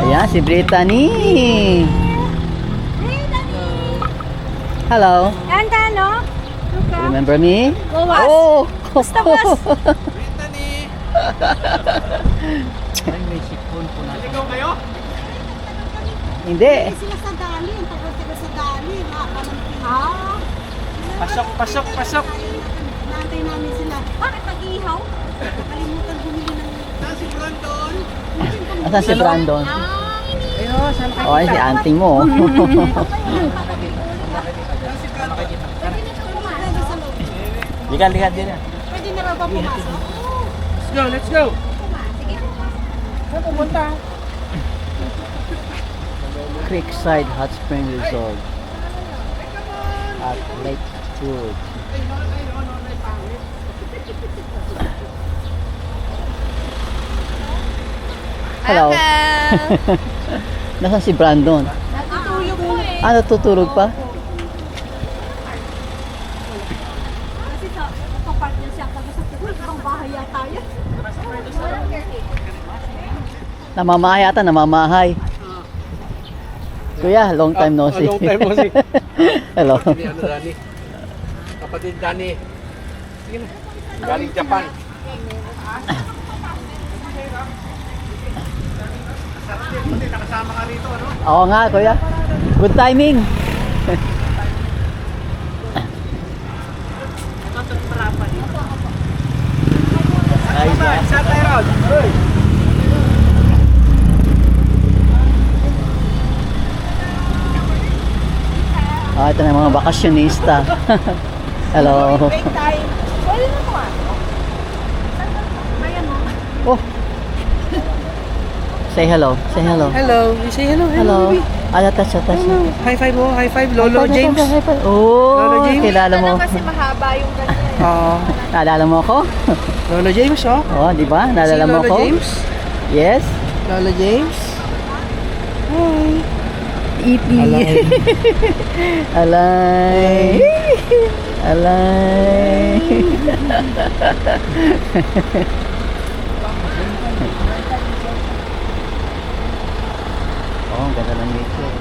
Ayan, si Brittany. Hello. Ganda, no? Luka. Remember me? Boss. Oh! Basta, boss. Brittany! Ay, may sipon po na. Ikaw kayo? Hindi. Sila sa dali. Ang tagal-tagal sa dali. Pasok, pasok, pasok! Naantay namin sila. Bakit nag-ihaw? Nakalimutan bumili ng... Saan si Brandon? Asan si Brandon? Ayun, saan kayo? Oh, ay, si auntie mo. Likan, likan din. Pwede na raw ba pumasok? Let's go, let's go! Saan pumunta? Creekside Hot Spring Resort at Lake George. Hello. Nasaan si Brandon? Natutulog po eh. Ah, natutulog pa? Kasi sa kapart niya siya. Kasi sa ibang bahay yata yan. Namamahay ata, namamahay. Kuya, long time no see. Long time no see. Hello. Kapatid ni ano, Dani? Kapatid Dani. Sige na. Galing Japan. Sarap din, buti nakasama ka rito, ano? Oo nga, kuya. Good timing. Ay, Saan tayo, Rod? Hoy! ah, ito na yung mga bakasyonista. Hello. Break time. Pwede na po ah. Ayan mo. Oh. Say hello. Say hello. Hello, you say hello, Hello. Ah, touch, touch. High five mo, high five, Lolo High five, James. high five, high five. Oh, Lolo James. kilala mo. Kasi mahaba yung ganyan. Oo. Naalala mo ako? Lolo James, oh. Oh, di ba? Naalala Si mo Lolo ako? James? Yes. Lolo James? Hi. E.T. Alay. Alay. Oh, ang ganda ng nature.